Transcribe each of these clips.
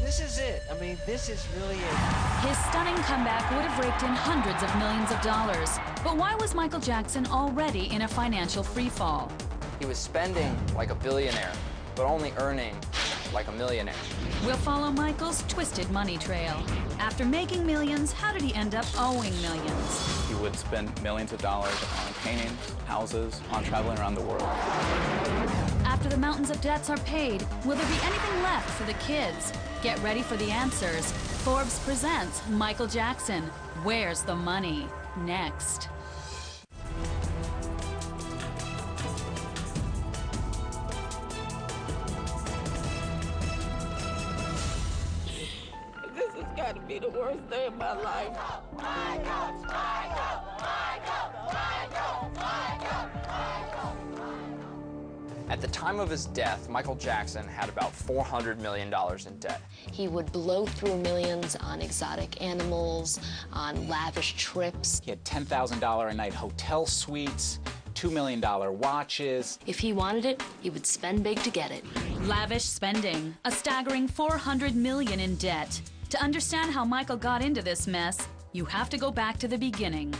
This is it. I mean, this is really it. His stunning comeback would have raked in hundreds of millions of dollars. But why was Michael Jackson already in a financial freefall? He was spending like a billionaire, but only earning like a millionaire. We'll follow Michael's twisted money trail. After making millions, how did he end up owing millions? He would spend millions of dollars on paintings, houses, on traveling around the world. After the mountains of debts are paid, will there be anything left for the kids? Get ready for the answers. Forbes presents Michael Jackson, Where's the Money? Next. This has got to be the worst day of my life. At the time of his death, Michael Jackson had about $400 million in debt. He would blow through millions on exotic animals, on lavish trips. He had $10,000 a night hotel suites, $2 million watches. If he wanted it, he would spend big to get it. Lavish spending, a staggering $400 million in debt. To understand how Michael got into this mess, you have to go back to the beginning.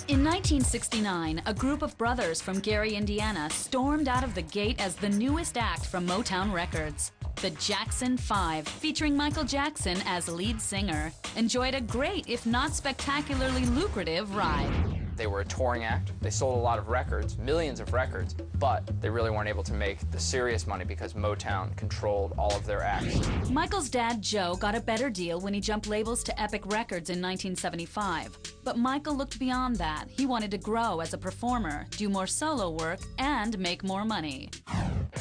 In 1969, a group of brothers from Gary, Indiana, stormed out of the gate as the newest act from Motown Records. The Jackson 5, featuring Michael Jackson as lead singer, enjoyed a great, if not spectacularly lucrative, ride. They were a touring act. They sold a lot of records, millions of records, but they really weren't able to make the serious money because Motown controlled all of their acts. Michael's dad, Joe, got a better deal when he jumped labels to Epic Records in 1975. But Michael looked beyond that. He wanted to grow as a performer, do more solo work, and make more money.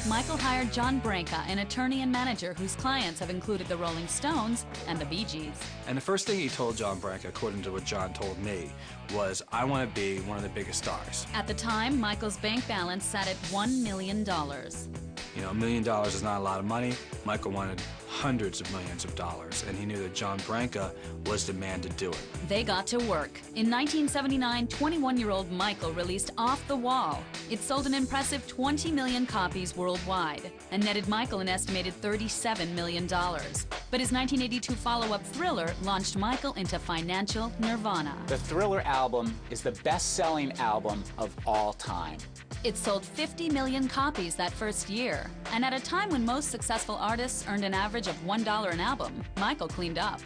Michael hired John Branca, an attorney and manager whose clients have included the Rolling Stones and the Bee Gees. And the first thing he told John Branca, according to what John told me, was, I want to be one of the biggest stars. At the time, Michael's bank balance sat at $1 million. You know, $1 million is not a lot of money. Michael wanted hundreds of millions of dollars, and he knew that John Branca was the man to do it. They got to work. In 1979, 21-year-old Michael released Off the Wall. It sold an impressive 20 million copies worldwide and netted Michael an estimated $37 million. But his 1982 follow-up Thriller launched Michael into financial nirvana. The Thriller album is the best-selling album of all time. It sold 50 million copies that first year. And at a time when most successful artists earned an average of $1 an album, Michael cleaned up.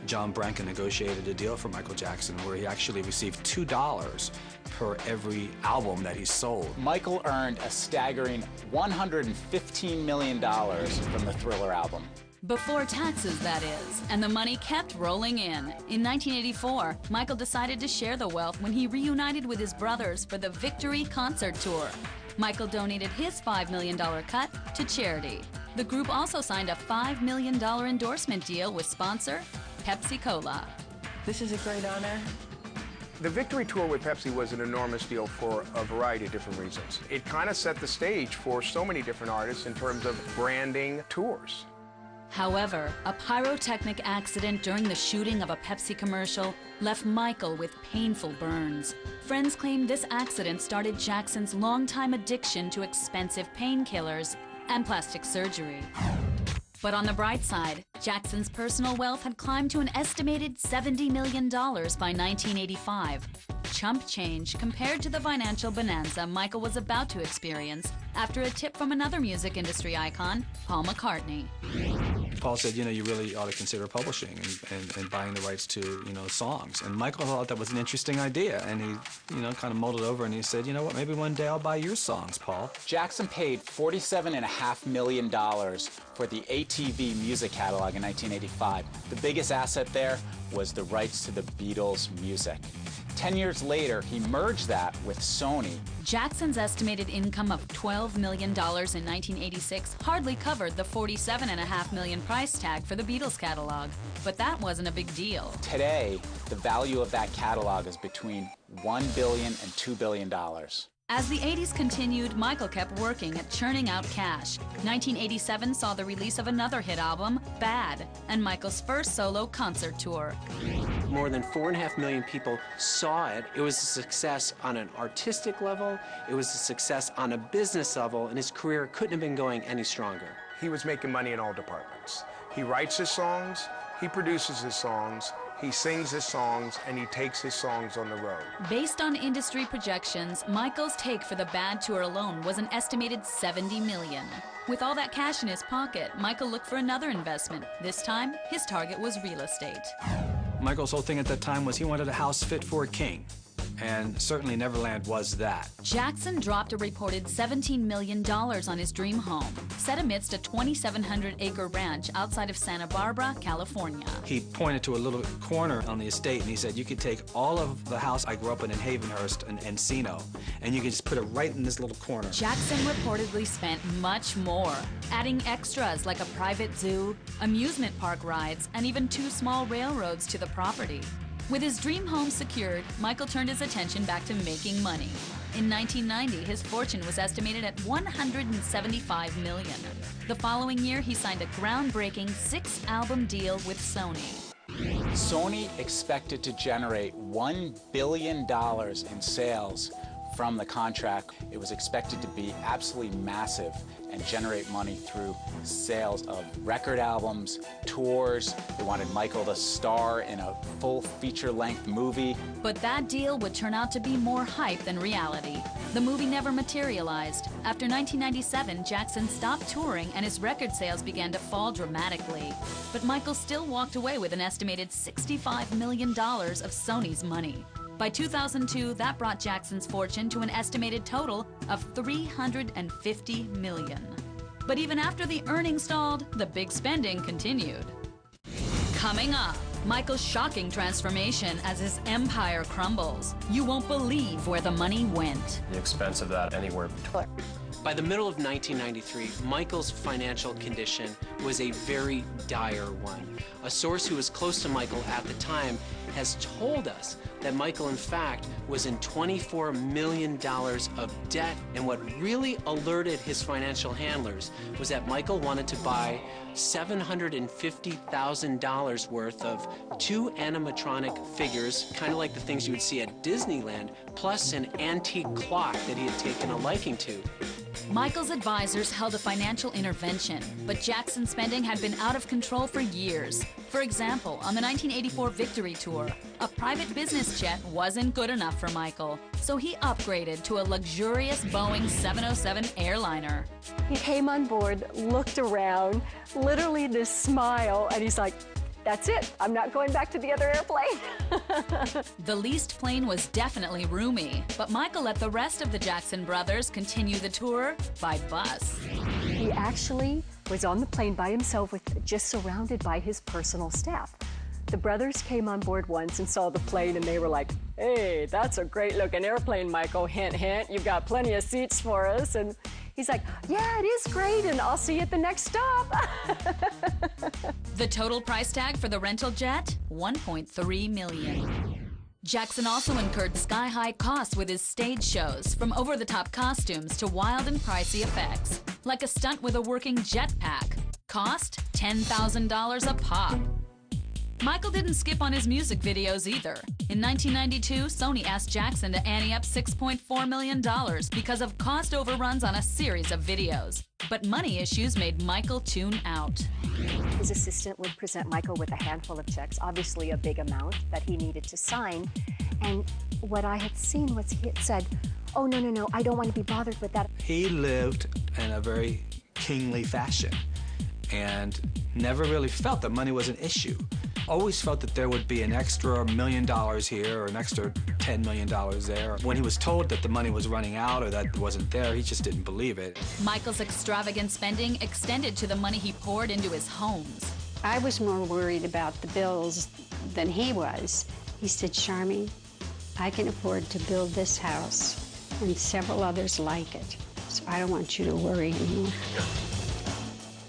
John Branca negotiated a deal for Michael Jackson where he actually received $2 per every album that he sold. Michael earned a staggering $115 million from the Thriller album. Before taxes, that is, and the money kept rolling in. In 1984, Michael decided to share the wealth when he reunited with his brothers for the Victory Concert Tour. Michael donated his $5 million cut to charity. The group also signed a $5 million endorsement deal with sponsor Pepsi-Cola. This is a great honor. The Victory Tour with Pepsi was an enormous deal for a variety of different reasons. It kind of set the stage for so many different artists in terms of branding tours. However, a pyrotechnic accident during the shooting of a Pepsi commercial left Michael with painful burns. Friends claim this accident started Jackson's longtime addiction to expensive painkillers and plastic surgery. But on the bright side, Jackson's personal wealth had climbed to an estimated $70 million by 1985. Chump change compared to the financial bonanza Michael was about to experience after a tip from another music industry icon, Paul McCartney. Paul said, you know, you really ought to consider publishing and buying the rights to, you know, songs. And Michael thought that was an interesting idea, and he, you know, kind of mulled it over, and he said, you know what, maybe one day I'll buy your songs, Paul. Jackson paid $47.5 million for the ATV music catalog in 1985. The biggest asset there was the rights to the Beatles' music. 10 years later, he merged that with Sony. Jackson's estimated income of $12 million in 1986 hardly covered the $47.5 million price tag for the Beatles catalog. But that wasn't a big deal. Today, the value of that catalog is between $1 billion and $2 billion. As the 80s continued, Michael kept working at churning out cash. 1987 saw the release of another hit album, Bad, and Michael's first solo concert tour. More than 4.5 million people saw it. It was a success on an artistic level, it was a success on a business level, and his career couldn't have been going any stronger. He was making money in all departments. He writes his songs, he produces his songs, he sings his songs, and he takes his songs on the road. Based on industry projections, Michael's take for the Bad tour alone was an estimated $70 million. With all that cash in his pocket, Michael looked for another investment. This time, his target was real estate. Michael's whole thing at that time was he wanted a house fit for a king. And certainly Neverland was that. Jackson dropped a reported $17 million on his dream home, set amidst a 2,700-acre ranch outside of Santa Barbara, California. He pointed to a little corner on the estate and he said, you could take all of the house I grew up in Havenhurst and Encino, and you can just put it right in this little corner. Jackson reportedly spent much more, adding extras like a private zoo, amusement park rides, and even 2 small railroads to the property. With his dream home secured, Michael turned his attention back to making money. In 1990, his fortune was estimated at $175 million. The following year, he signed a groundbreaking 6-album deal with Sony. Sony expected to generate $1 billion in sales from the contract. It was expected to be absolutely massive and generate money through sales of record albums, tours. They wanted Michael to star in a full feature-length movie. But that deal would turn out to be more hype than reality. The movie never materialized. After 1997, Jackson stopped touring and his record sales began to fall dramatically. But Michael still walked away with an estimated $65 million of Sony's money. By 2002, that brought Jackson's fortune to an estimated total of $350 million. But even after the earnings stalled, the big spending continued. Coming up, Michael's shocking transformation as his empire crumbles. You won't believe where the money went. The expense of that anywhere between. By the middle of 1993, Michael's financial condition was a very dire one. A source who was close to Michael at the time has told us that Michael, in fact, was in $24 million of debt. And what really alerted his financial handlers was that Michael wanted to buy $750,000 worth of 2 animatronic figures, kind of like the things you would see at Disneyland, plus an antique clock that he had taken a liking to. Michael's advisors held a financial intervention, but Jackson's spending had been out of control for years. For example, on the 1984 Victory Tour, a private business jet wasn't good enough for Michael, so he upgraded to a luxurious Boeing 707 airliner. He came on board, looked around, literally this smile, and he's like, that's it. I'm not going back to the other airplane. The leased plane was definitely roomy, but Michael let the rest of the Jackson brothers continue the tour by bus. He actually was on the plane by himself, just surrounded by his personal staff. The brothers came on board once and saw the plane, and they were like, hey, that's a great-looking airplane, Michael. Hint, hint, you've got plenty of seats for us. And he's like, yeah, it is great, and I'll see you at the next stop. The total price tag for the rental jet? $1.3 million. Jackson also incurred sky-high costs with his stage shows, from over-the-top costumes to wild and pricey effects, like a stunt with a working jetpack. Cost? $10,000 a pop. Michael didn't skip on his music videos either. In 1992, Sony asked Jackson to ante up $6.4 million because of cost overruns on a series of videos. But money issues made Michael tune out. His assistant would present Michael with a handful of checks, obviously a big amount that he needed to sign. And what I had seen was he had said, oh, no, I don't want to be bothered with that. He lived in a very kingly fashion and never really felt that money was an issue. Always felt that there would be an extra $1 million here or an extra $10 million there. When he was told that the money was running out or that it wasn't there, he just didn't believe it. Michael's extravagant spending extended to the money he poured into his homes. I was more worried about the bills than he was. He said, Charmy, I can afford to build this house and several others like it, so I don't want you to worry anymore.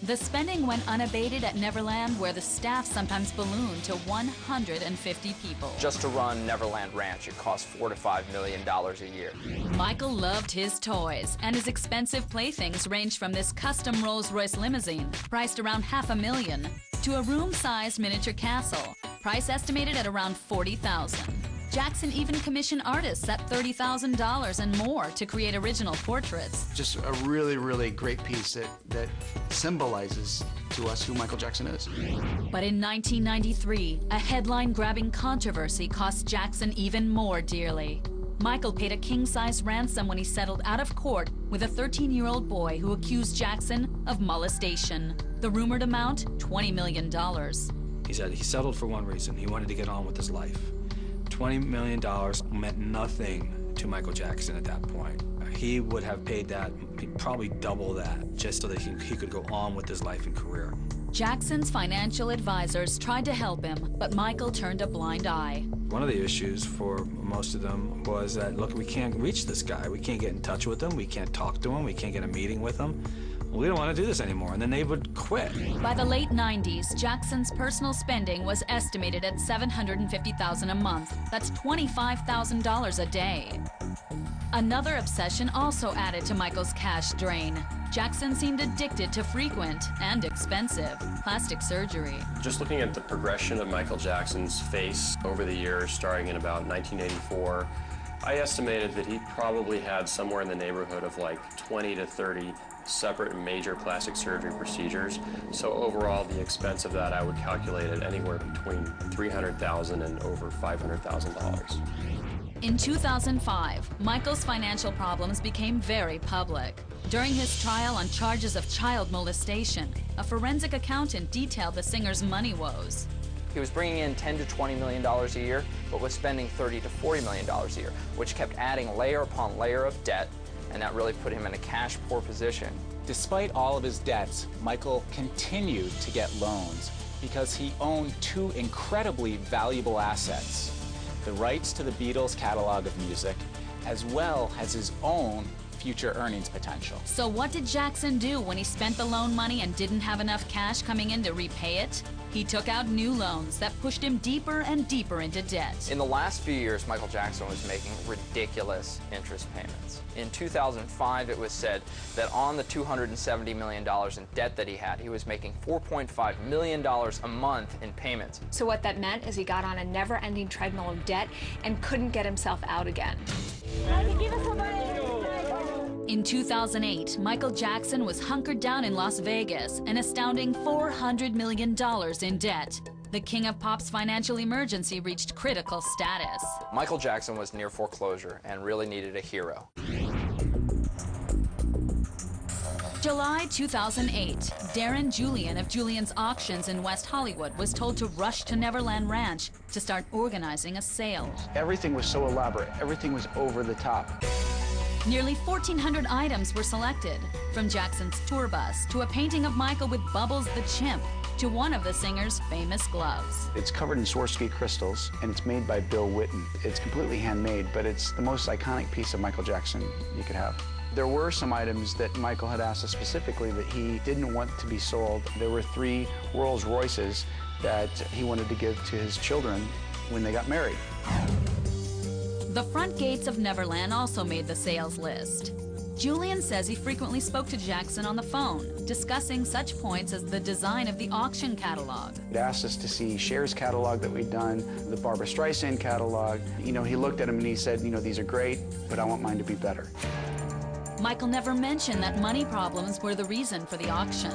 The spending went unabated at Neverland, where the staff sometimes ballooned to 150 people. Just to run Neverland Ranch, it costs $4 to $5 million a year. Michael loved his toys, and his expensive playthings ranged from this custom Rolls-Royce limousine, priced around $500,000, to a room-sized miniature castle, price estimated at around $40,000. Jackson even commissioned artists at $30,000 and more to create original portraits. Just a really, really great piece that symbolizes to us who Michael Jackson is. But in 1993, a headline-grabbing controversy cost Jackson even more dearly. Michael paid a king-size ransom when he settled out of court with a 13-year-old boy who accused Jackson of molestation. The rumored amount, $20 million. He said he settled for one reason. He wanted to get on with his life. $20 million meant nothing to Michael Jackson at that point. He would have paid that, probably double that, just so that he could go on with his life and career. Jackson's financial advisors tried to help him, but Michael turned a blind eye. One of the issues for most of them was that, look, we can't reach this guy. We can't get in touch with him. We can't talk to him. We can't get a meeting with him. We don't want to do this anymore, and then they would quit. By the late 90s, Jackson's personal spending was estimated at $750,000 a month. That's $25,000 a day. Another obsession also added to Michael's cash drain. Jackson seemed addicted to frequent and expensive plastic surgery. Just looking at the progression of Michael Jackson's face over the years, starting in about 1984, I estimated that he probably had somewhere in the neighborhood of like 20 to 30 separate major plastic surgery procedures. So overall, the expense of that, I would calculate it anywhere between $300,000 and over $500,000. In 2005, Michael's financial problems became very public. During his trial on charges of child molestation, a forensic accountant detailed the singer's money woes. He was bringing in $10 to $20 million a year, but was spending $30 to $40 million a year, which kept adding layer upon layer of debt, and that really put him in a cash-poor position. Despite all of his debts, Michael continued to get loans because he owned two incredibly valuable assets: the rights to the Beatles catalog of music, as well as his own future earnings potential. So what did Jackson do when he spent the loan money and didn't have enough cash coming in to repay it? He took out new loans that pushed him deeper and deeper into debt. In the last few years, Michael Jackson was making ridiculous interest payments. In 2005, it was said that on the $270 million in debt that he was making $4.5 million a month in payments. So what that meant is he got on a never-ending treadmill of debt and couldn't get himself out again. In 2008, Michael Jackson was hunkered down in Las Vegas, an astounding $400 million in debt. The king of pop's financial emergency reached critical status. Michael Jackson was near foreclosure and really needed a hero. July 2008, Darren Julian of Julian's Auctions in West Hollywood was told to rush to Neverland Ranch to start organizing a sale. Everything was so elaborate. Everything was over the top. Nearly 1,400 items were selected, from Jackson's tour bus to a painting of Michael with Bubbles the chimp to one of the singer's famous gloves. It's covered in Swarovski crystals, and it's made by Bill Whitten. It's completely handmade, but it's the most iconic piece of Michael Jackson you could have. There were some items that Michael had asked us specifically that he didn't want to be sold. There were 3 Rolls Royces that he wanted to give to his children when they got married. The front gates of Neverland also made the sales list. Julian says he frequently spoke to Jackson on the phone, discussing such points as the design of the auction catalog. He asked us to see Cher's catalog that we'd done, the Barbra Streisand catalog. You know, he looked at them and he said, you know, these are great, but I want mine to be better. Michael never mentioned that money problems were the reason for the auction.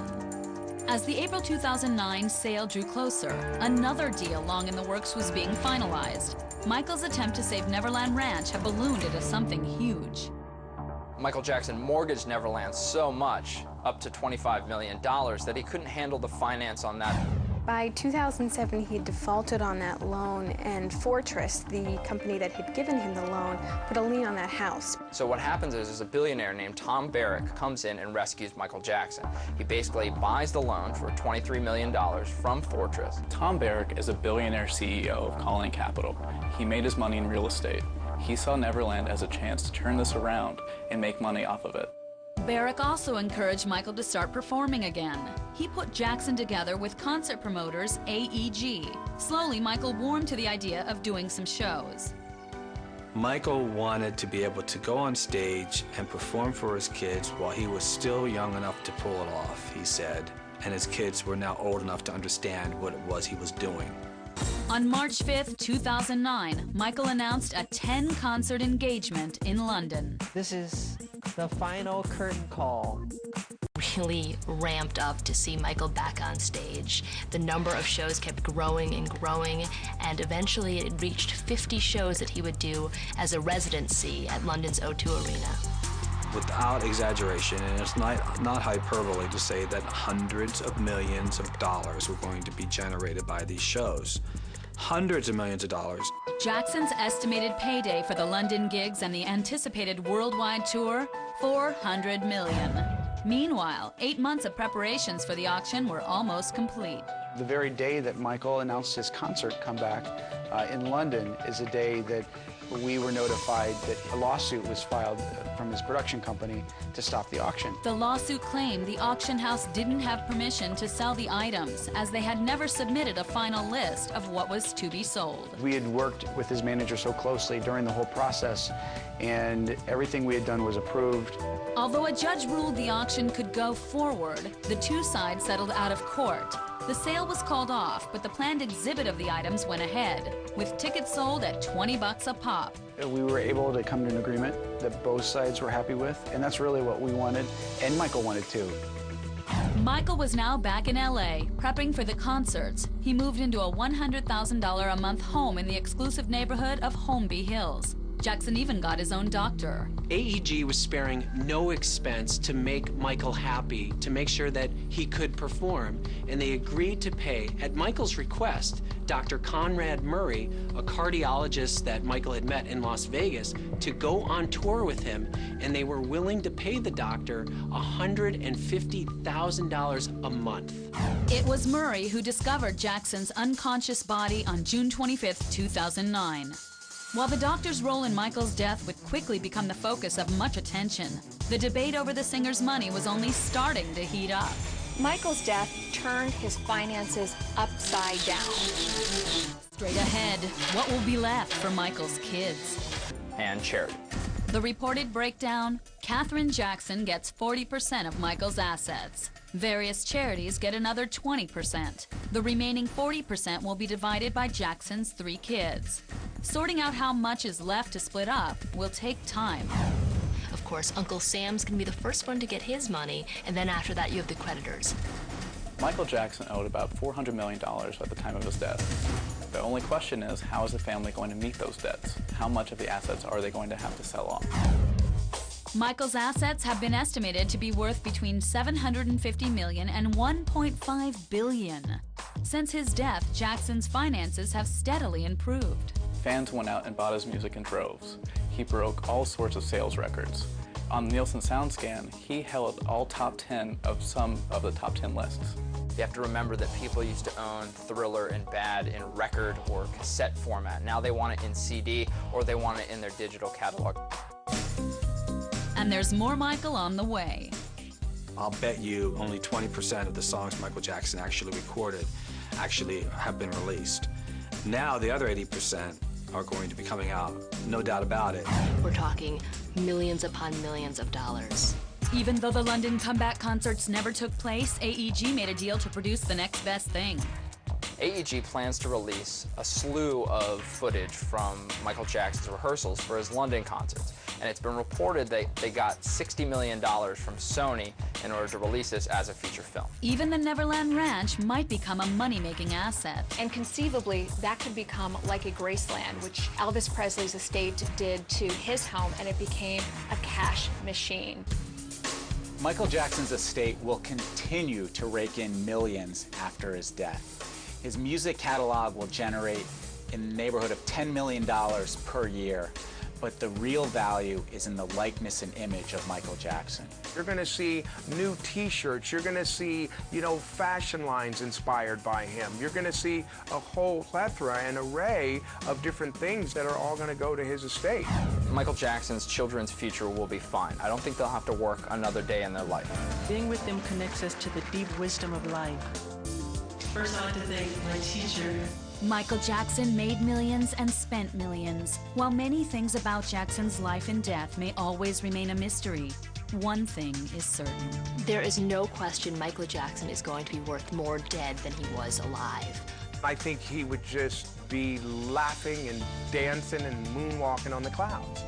As the April 2009 sale drew closer, another deal long in the works was being finalized. Michael's attempt to save Neverland Ranch had ballooned into something huge. Michael Jackson mortgaged Neverland so much, up to $25 million, that he couldn't handle the finance on that. By 2007, he defaulted on that loan, and Fortress, the company that had given him the loan, put a lien on that house. So what happens is a billionaire named Tom Barrick comes in and rescues Michael Jackson. He basically buys the loan for $23 million from Fortress. Tom Barrick is a billionaire CEO of Colony Capital. He made his money in real estate. He saw Neverland as a chance to turn this around and make money off of it. Barrick also encouraged Michael to start performing again. He put Jackson together with concert promoters AEG. Slowly, Michael warmed to the idea of doing some shows. Michael wanted to be able to go on stage and perform for his kids while he was still young enough to pull it off, he said, and his kids were now old enough to understand what it was he was doing. On March 5th, 2009, Michael announced a 10-concert engagement in London. This is the final curtain call. Really ramped up to see Michael back on stage. The number of shows kept growing and growing, and eventually it reached 50 shows that he would do as a residency at London's O2 Arena. Without exaggeration, and it's not hyperbole to say that hundreds of millions of dollars were going to be generated by these shows. Hundreds of millions of dollars. Jackson's estimated payday for the London gigs and the anticipated worldwide tour, $400 million. Meanwhile, 8 months of preparations for the auction were almost complete. The very day that Michael announced his concert comeback in London is a day that we were notified that a lawsuit was filed from his production company to stop the auction. The lawsuit claimed the auction house didn't have permission to sell the items, as they had never submitted a final list of what was to be sold. We had worked with his manager so closely during the whole process, and everything we had done was approved. Although a judge ruled the auction could go forward, the two sides settled out of court. The sale was called off, but the planned exhibit of the items went ahead, with tickets sold at $20 a pop. We were able to come to an agreement that both sides were happy with, and that's really what we wanted, and Michael wanted too. Michael was now back in LA, prepping for the concerts. He moved into a $100,000 a month home in the exclusive neighborhood of Holmby Hills. Jackson even got his own doctor. AEG was sparing no expense to make Michael happy, to make sure that he could perform, and they agreed to pay, at Michael's request, Dr. Conrad Murray, a cardiologist that Michael had met in Las Vegas, to go on tour with him, and they were willing to pay the doctor $150,000 a month. It was Murray who discovered Jackson's unconscious body on June 25, 2009. While the doctor's role in Michael's death would quickly become the focus of much attention, the debate over the singer's money was only starting to heat up. Michael's death turned his finances upside down. Straight ahead, what will be left for Michael's kids? And charity. The reported breakdown, Katherine Jackson gets 40% of Michael's assets. Various charities get another 20%. The remaining 40% will be divided by Jackson's 3 kids. Sorting out how much is left to split up will take time. Of course, Uncle Sam's going to be the first one to get his money, and then after that you have the creditors. Michael Jackson owed about $400 million at the time of his death. The only question is, how is the family going to meet those debts? How much of the assets are they going to have to sell off? Michael's assets have been estimated to be worth between $750 million and $1.5 billion. Since his death, Jackson's finances have steadily improved. Fans went out and bought his music in droves. He broke all sorts of sales records. On the Nielsen SoundScan, he held all top 10 of some of the top 10 lists. You have to remember that people used to own Thriller and Bad in record or cassette format. Now they want it in CD or they want it in their digital catalog. And there's more Michael on the way. I'll bet you only 20% of the songs Michael Jackson actually recorded actually have been released. Now the other 80% are going to be coming out, no doubt about it. We're talking millions upon millions of dollars. Even though the London comeback concerts never took place, AEG made a deal to produce the next best thing. AEG plans to release a slew of footage from Michael Jackson's rehearsals for his London concerts. And it's been reported that they got $60 million from Sony in order to release this as a feature film. Even the Neverland Ranch might become a money-making asset. And conceivably, that could become like a Graceland, which Elvis Presley's estate did to his home, and it became a cash machine. Michael Jackson's estate will continue to rake in millions after his death. His music catalog will generate in the neighborhood of $10 million per year. But the real value is in the likeness and image of Michael Jackson. You're going to see new T-shirts. You're going to see, fashion lines inspired by him. You're going to see a whole plethora and array of different things that are all going to go to his estate. Michael Jackson's children's future will be fine. I don't think they'll have to work another day in their life. Being with them connects us to the deep wisdom of life. First, I'd like to thank my teacher. Michael Jackson made millions and spent millions. While many things about Jackson's life and death may always remain a mystery, one thing is certain. There is no question Michael Jackson is going to be worth more dead than he was alive. I think he would just be laughing and dancing and moonwalking on the clouds.